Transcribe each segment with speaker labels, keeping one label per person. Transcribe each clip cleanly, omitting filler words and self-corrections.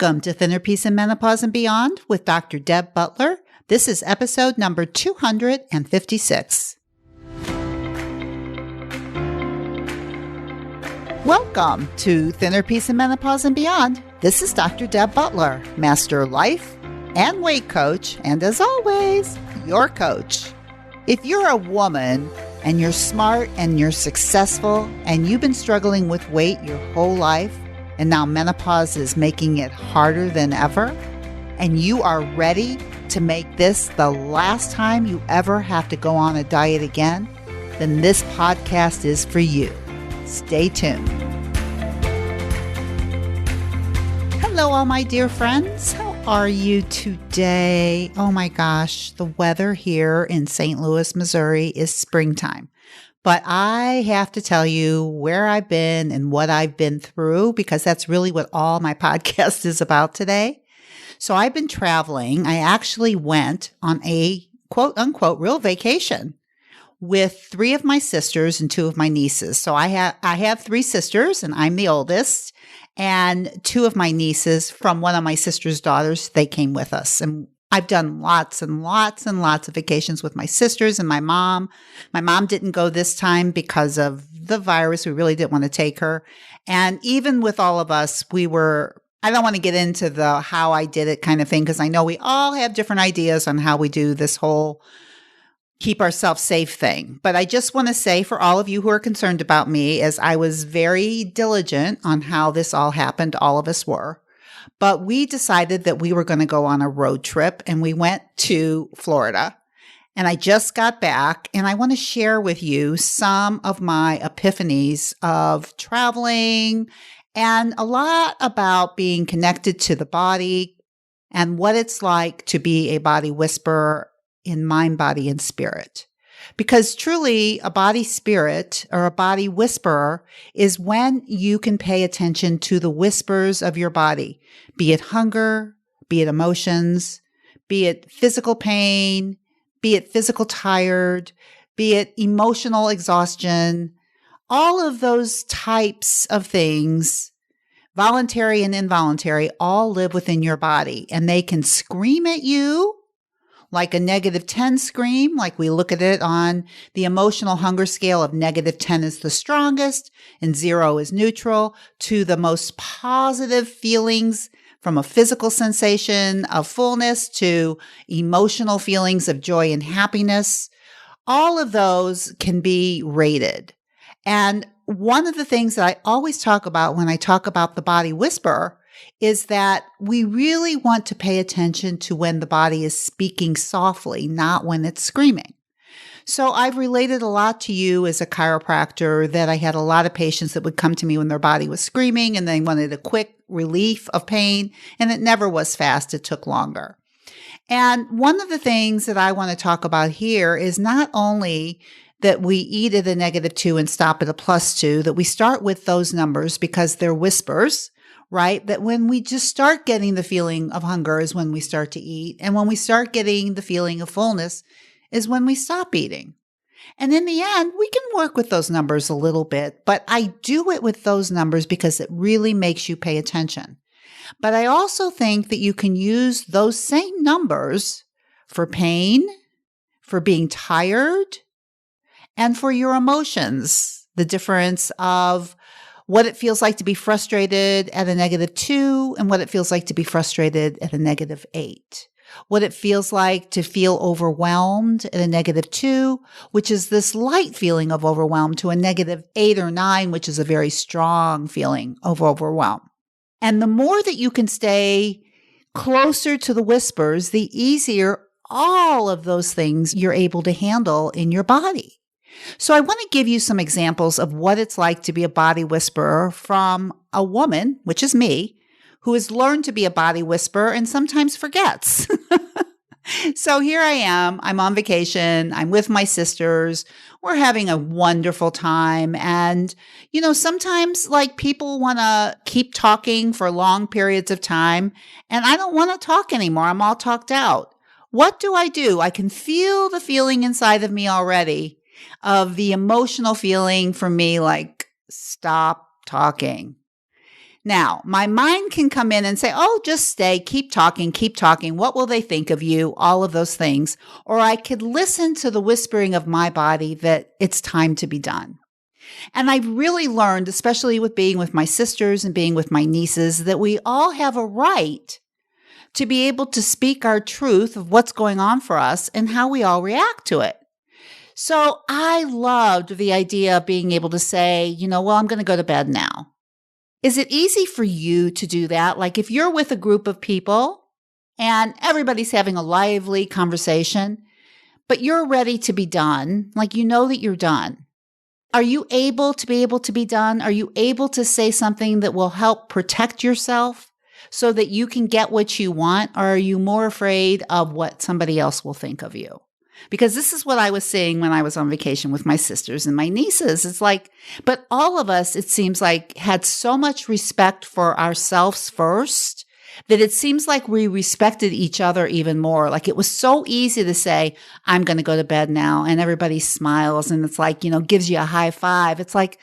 Speaker 1: Welcome to Thinner Peace and Menopause and Beyond with Dr. Deb Butler. This is episode number 256. Welcome to Thinner Peace and Menopause and Beyond. This is Dr. Deb Butler, Master Life and Weight Coach, and as always, your coach. If you're a woman and you're smart and you're successful and you've been struggling with weight your whole life, and now menopause is making it harder than ever, and you are ready to make this the last time you ever have to go on a diet again, then this podcast is for you. Stay tuned. Hello, all my dear friends. How are you today? Oh my gosh, the weather here in St. Louis, Missouri is springtime. But I have to tell you where I've been and what I've been through, because that's really what all my podcast is about today. So I've been traveling. I actually went on a quote unquote real vacation with 3 of my sisters and 2 of my nieces. So I have 3 sisters and I'm the oldest, and 2 of my nieces from one of my sister's daughters, they came with us. And I've done lots and lots and lots of vacations with my sisters and my mom. My mom didn't go this time because of the virus. We really didn't want to take her. And even with all of us, I don't want to get into the how I did it kind of thing, because I know we all have different ideas on how we do this whole keep ourselves safe thing. But I just want to say for all of you who are concerned about me, as I was very diligent on how this all happened, all of us were. But we decided that we were going to go on a road trip, and we went to Florida. And I just got back, and I want to share with you some of my epiphanies of traveling and a lot about being connected to the body and what it's like to be a body whisperer in mind, body, and spirit. Because truly, a body spirit or a body whisperer is when you can pay attention to the whispers of your body, be it hunger, be it emotions, be it physical pain, be it physical tired, be it emotional exhaustion, all of those types of things, voluntary and involuntary, all live within your body, and they can scream at you like a -10 scream, like we look at it on the emotional hunger scale of -10 is the strongest and 0 is neutral, to the most positive feelings from a physical sensation of fullness to emotional feelings of joy and happiness. All of those can be rated. And one of the things that I always talk about when I talk about the body whisperer is that we really want to pay attention to when the body is speaking softly, not when it's screaming. So I've related a lot to you as a chiropractor that I had a lot of patients that would come to me when their body was screaming and they wanted a quick relief of pain, and it never was fast. It took longer. And one of the things that I want to talk about here is not only that we eat at a -2 and stop at a +2, that we start with those numbers because they're whispers, right? That when we just start getting the feeling of hunger is when we start to eat. And when we start getting the feeling of fullness is when we stop eating. And in the end, we can work with those numbers a little bit, but I do it with those numbers because it really makes you pay attention. But I also think that you can use those same numbers for pain, for being tired, and for your emotions. The difference of what it feels like to be frustrated at a -2 and what it feels like to be frustrated at a -8. What it feels like to feel overwhelmed at a -2, which is this light feeling of overwhelm, to a -8 or 9, which is a very strong feeling of overwhelm. And the more that you can stay closer to the whispers, the easier all of those things you're able to handle in your body. So I want to give you some examples of what it's like to be a body whisperer from a woman, which is me, who has learned to be a body whisperer and sometimes forgets. So here I am. I'm on vacation. I'm with my sisters. We're having a wonderful time. And, sometimes like people want to keep talking for long periods of time. And I don't want to talk anymore. I'm all talked out. What do? I can feel the feeling inside of me already of the emotional feeling for me, like, stop talking. Now, my mind can come in and say, oh, just stay, keep talking, keep talking. What will they think of you? All of those things. Or I could listen to the whispering of my body that it's time to be done. And I've really learned, especially with being with my sisters and being with my nieces, that we all have a right to be able to speak our truth of what's going on for us and how we all react to it. So I loved the idea of being able to say, well, I'm going to go to bed now. Is it easy for you to do that? Like if you're with a group of people and everybody's having a lively conversation, but you're ready to be done, like you know that you're done. Are you able to be done? Are you able to say something that will help protect yourself so that you can get what you want? Or are you more afraid of what somebody else will think of you? Because this is what I was saying when I was on vacation with my sisters and my nieces. It's like, but all of us, it seems like, had so much respect for ourselves first that it seems like we respected each other even more. Like it was so easy to say, I'm going to go to bed now. And everybody smiles and it's like, gives you a high five. It's like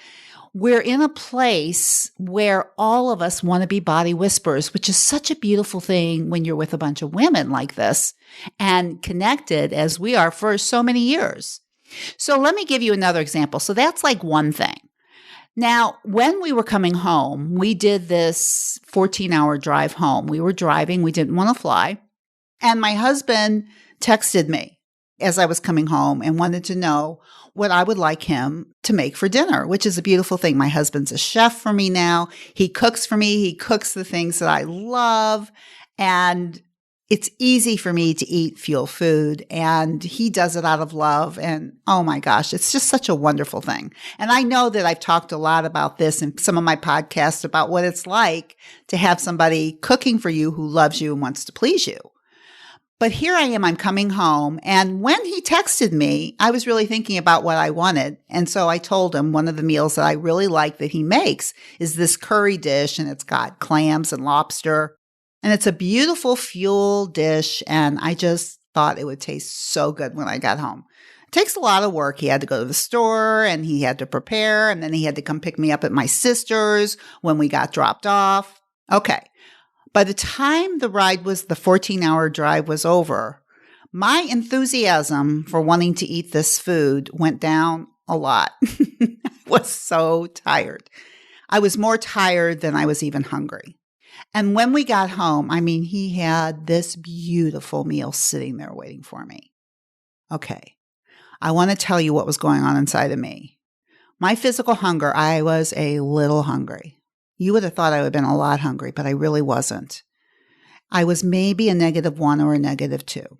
Speaker 1: we're in a place where all of us want to be body whisperers, which is such a beautiful thing when you're with a bunch of women like this and connected as we are for so many years. So let me give you another example. So that's like one thing. Now, when we were coming home, we did this 14-hour drive home. We were driving. We didn't want to fly. And my husband texted me as I was coming home and wanted to know what I would like him to make for dinner, which is a beautiful thing. My husband's a chef for me now. He cooks for me. He cooks the things that I love. And it's easy for me to eat fuel food, and he does it out of love. And oh my gosh, it's just such a wonderful thing. And I know that I've talked a lot about this in some of my podcasts about what it's like to have somebody cooking for you who loves you and wants to please you. But here I am, I'm coming home. And when he texted me, I was really thinking about what I wanted. And so I told him one of the meals that I really like that he makes is this curry dish, and it's got clams and lobster. And it's a beautiful fuel dish, and I just thought it would taste so good when I got home. It takes a lot of work. He had to go to the store, and he had to prepare, and then he had to come pick me up at my sister's when we got dropped off. Okay. By the time the 14-hour drive was over, my enthusiasm for wanting to eat this food went down a lot. I was so tired. I was more tired than I was even hungry. And when we got home, he had this beautiful meal sitting there waiting for me. Okay, I want to tell you what was going on inside of me. My physical hunger, I was a little hungry. You would have thought I would have been a lot hungry, but I really wasn't. I was maybe a -1 or a -2.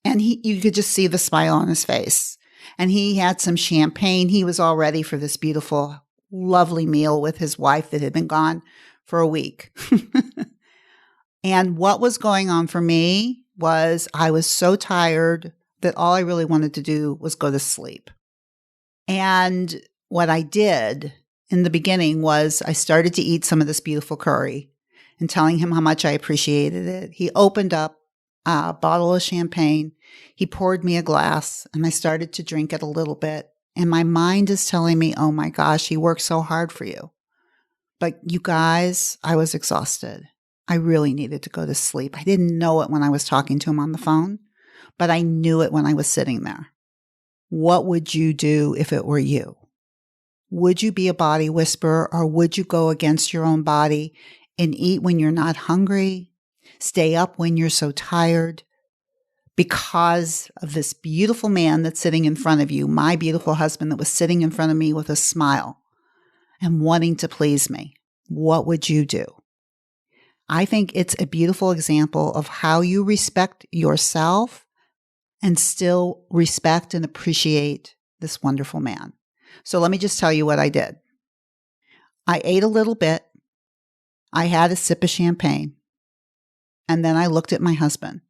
Speaker 1: And you could just see the smile on his face. And he had some champagne. He was all ready for this beautiful, lovely meal with his wife that had been gone for a week. And what was going on for me was I was so tired that all I really wanted to do was go to sleep. And what I did in the beginning was I started to eat some of this beautiful curry and telling him how much I appreciated it. He opened up a bottle of champagne. He poured me a glass, and I started to drink it a little bit. And my mind is telling me, oh my gosh, he worked so hard for you. But you guys, I was exhausted. I really needed to go to sleep. I didn't know it when I was talking to him on the phone, but I knew it when I was sitting there. What would you do if it were you? Would you be a body whisperer, or would you go against your own body and eat when you're not hungry, stay up when you're so tired because of this beautiful man that's sitting in front of you, my beautiful husband that was sitting in front of me with a smile and wanting to please me? What would you do? I think it's a beautiful example of how you respect yourself and still respect and appreciate this wonderful man. So let me just tell you what I did. I ate a little bit. I had a sip of champagne. And then I looked at my husband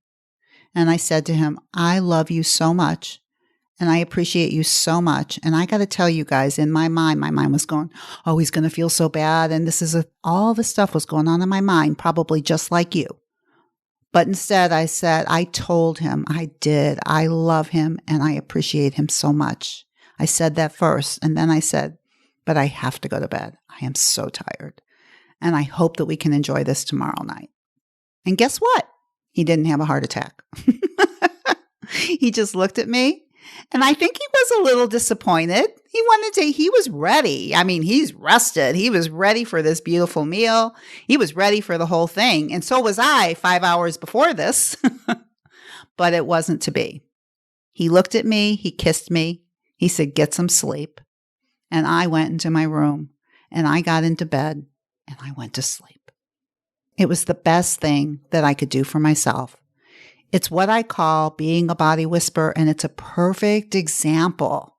Speaker 1: and I said to him, I love you so much. And I appreciate you so much. And I got to tell you guys, in my mind was going, oh, he's going to feel so bad. And all the stuff was going on in my mind, probably just like you. But instead I told him I love him and I appreciate him so much. I said that first. And then I said, but I have to go to bed. I am so tired. and I hope that we can enjoy this tomorrow night. And guess what? He didn't have a heart attack. He just looked at me, and I think he was a little disappointed. He was ready. I mean, he's rested. He was ready for this beautiful meal. He was ready for the whole thing. And so was I 5 hours before this, but it wasn't to be. He looked at me. He kissed me. He said, get some sleep. And I went into my room, and I got into bed, and I went to sleep. It was the best thing that I could do for myself. It's what I call being a body whisperer, and it's a perfect example.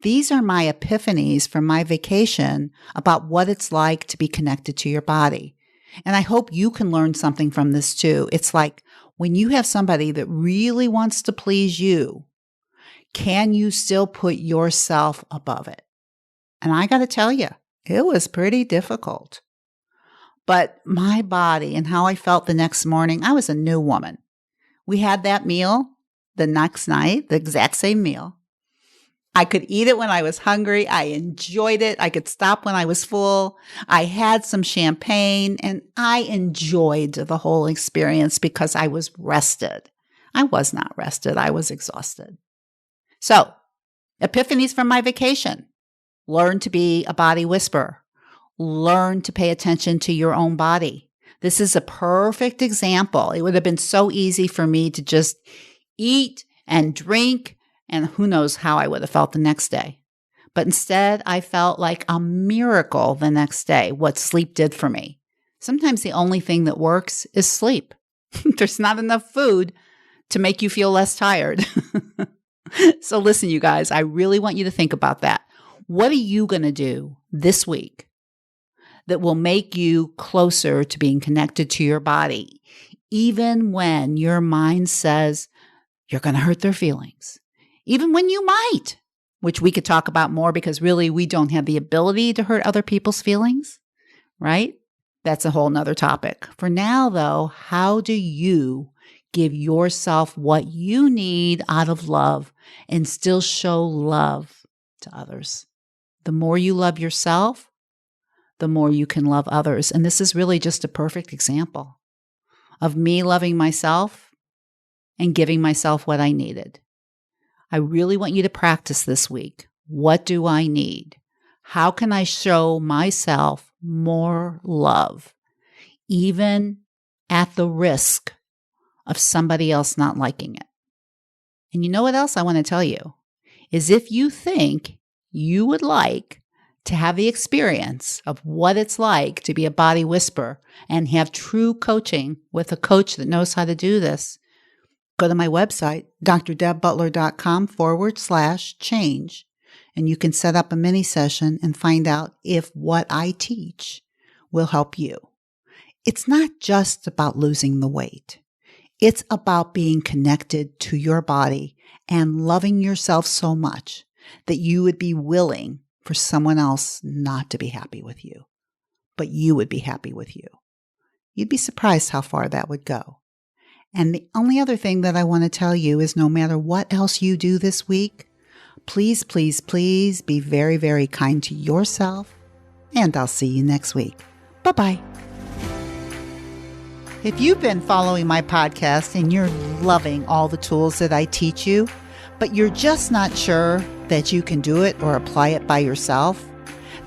Speaker 1: These are my epiphanies from my vacation about what it's like to be connected to your body. And I hope you can learn something from this too. It's like when you have somebody that really wants to please you, can you still put yourself above it? And I got to tell you, it was pretty difficult. But my body and how I felt the next morning, I was a new woman. We had that meal the next night, the exact same meal. I could eat it when I was hungry. I enjoyed it. I could stop when I was full. I had some champagne, and I enjoyed the whole experience because I was rested. I was not rested. I was exhausted. So, epiphanies from my vacation. Learn to be a body whisperer. Learn to pay attention to your own body. This is a perfect example. It would have been so easy for me to just eat and drink, and who knows how I would have felt the next day. But instead, I felt like a miracle the next day, what sleep did for me. Sometimes the only thing that works is sleep. There's not enough food to make you feel less tired. So listen, you guys, I really want you to think about that. What are you going to do this week that will make you closer to being connected to your body, even when your mind says you're going to hurt their feelings, even when you might, which we could talk about more because really we don't have the ability to hurt other people's feelings, right? That's a whole nother topic. For now, though, how do you give yourself what you need out of love and still show love to others? The more you love yourself, the more you can love others. And this is really just a perfect example of me loving myself and giving myself what I needed. I really want you to practice this week. What do I need? How can I show myself more love, even at the risk of somebody else not liking it? And you know what else I want to tell you is if you think you would like to have the experience of what it's like to be a body whisperer and have true coaching with a coach that knows how to do this, go to my website, drdebbutler.com/change, and you can set up a mini session and find out if what I teach will help you. It's not just about losing the weight. It's about being connected to your body and loving yourself so much that you would be willing for someone else not to be happy with you, but you would be happy with you. You'd be surprised how far that would go. And the only other thing that I want to tell you is no matter what else you do this week, please, please, please be very, very kind to yourself, and I'll see you next week. Bye-bye. If you've been following my podcast and you're loving all the tools that I teach you, but you're just not sure that you can do it or apply it by yourself,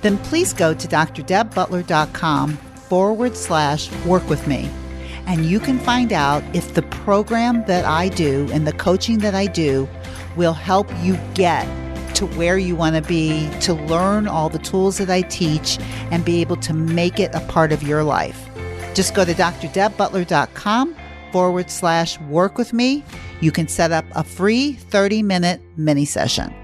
Speaker 1: then please go to drdebbutler.com/work with me. And you can find out if the program that I do and the coaching that I do will help you get to where you want to be, to learn all the tools that I teach and be able to make it a part of your life. Just go to drdebbutler.com/work with me. You can set up a free 30-minute mini session.